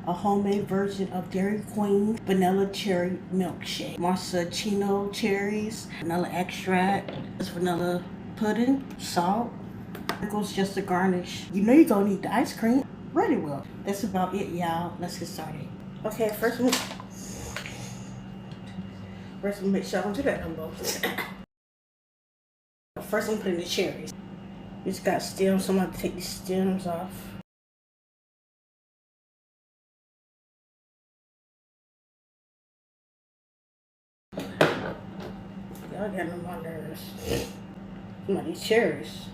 a homemade version of Dairy Queen vanilla cherry milkshake. Maraschino cherries, vanilla extract, vanilla pudding, salt, sprinkles just to garnish. You know you're gonna need the ice cream. Ready well. That's about it, y'all. Let's get started. Okay, first I'm gonna make sure I don't do that no more. First I'm putting the cherries. It's got stems, so I'm gonna take the stems off. Y'all getting on my nerves. Some of these cherries.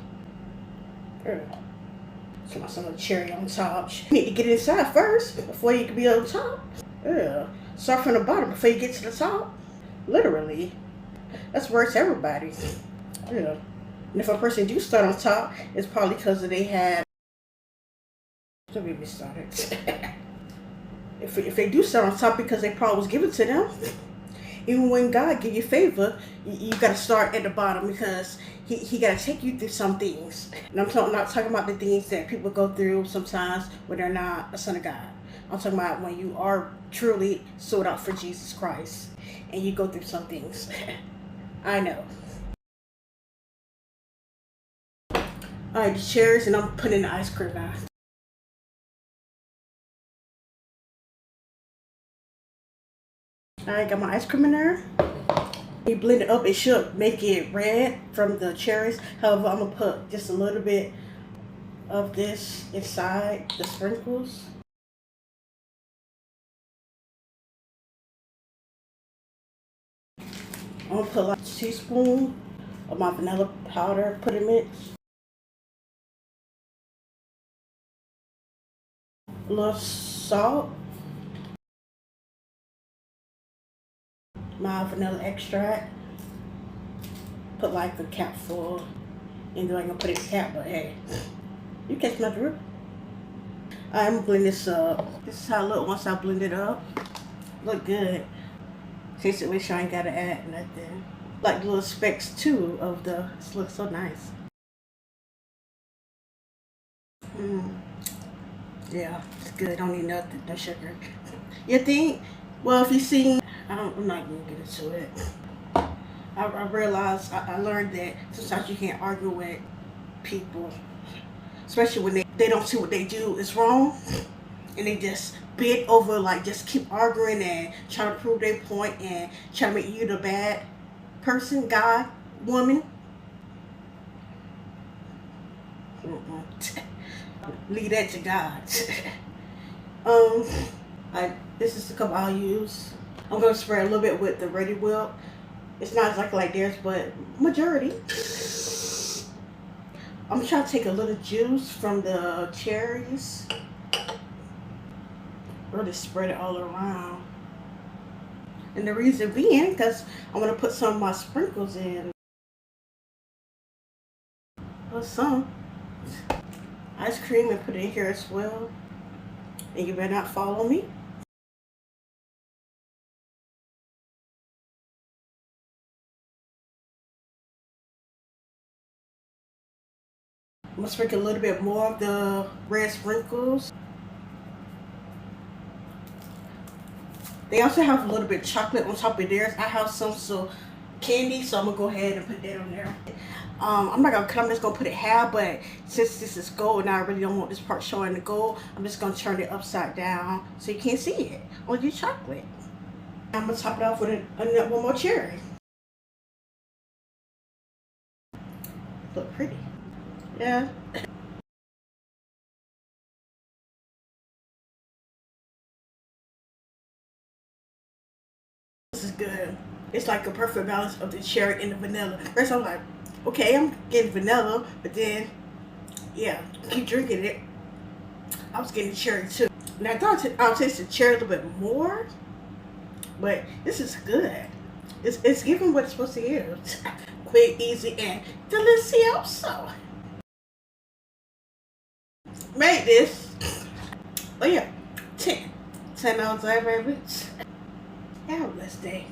Some of the cherry on top. You need to get inside first before you can be on top. Start from the bottom before you get to the top. Literally. That's worse to everybody. Yeah. And if a person do start on top, it's probably because they have. Don't get me started. if they do start on top because they probably was given to them, even when God give you favor, you gotta start at the bottom because he gotta take you through some things. And I'm not talking about the things that people go through sometimes when they're not a son of God. I'm talking about when you are truly sold out for Jesus Christ and you go through some things. I know. Alright, the cherries, and I'm putting the ice cream now. Alright, got my ice cream in there. You blend it up, it should make it red from the cherries. However, I'm gonna put just a little bit of this inside the sprinkles. I'm gonna put like a teaspoon of my vanilla powder, put it mix. A little salt. My vanilla extract. Put like a cap full. And then I'm gonna put it in the cap, but hey, you catch my drift. I'm gonna blend this up. This is how it look once I blend it up. Look good. Taste it, make sure I ain't gotta add nothing. Like little specks too of the, this looks so nice. Yeah, it's good. Don't need nothing, no sugar. You think? Well, if you seen, I'm not gonna get into it. I realized, I learned that sometimes you can't argue with people, especially when they don't see what they do is wrong, and they just bend over, like just keep arguing and trying to prove their point and try to make you the bad person, guy, woman. Leave that to God. This is the cup I'll use. I'm gonna spray a little bit with the Ready Whip. It's not exactly like theirs, but majority. I'm trying to take a little juice from the cherries. Really spread it all around. And the reason being, because I'm gonna put some of my sprinkles in. Put some ice cream and put it in here as well. And you better not follow me. I'm gonna sprinkle a little bit more of the red sprinkles. They also have a little bit of chocolate on top of theirs. I have some candy, so I'm gonna go ahead and put that on there. I'm not gonna cut, I'm just gonna put it half, but since this is gold and I really don't want this part showing the gold, I'm just gonna turn it upside down so you can't see it on your chocolate. I'm gonna top it off with one more cherry. Look pretty. Yeah. This is good. It's like a perfect balance of the cherry and the vanilla. First I'm like, okay, I'm getting vanilla, but then, yeah, keep drinking it. I was getting cherry too. And I thought I'll taste the cherry a little bit more, but this is good. It's giving what it's supposed to give. Quick, easy, and delicioso. Made this. Oh yeah, 10 out of 10, baby. Have a blessed day.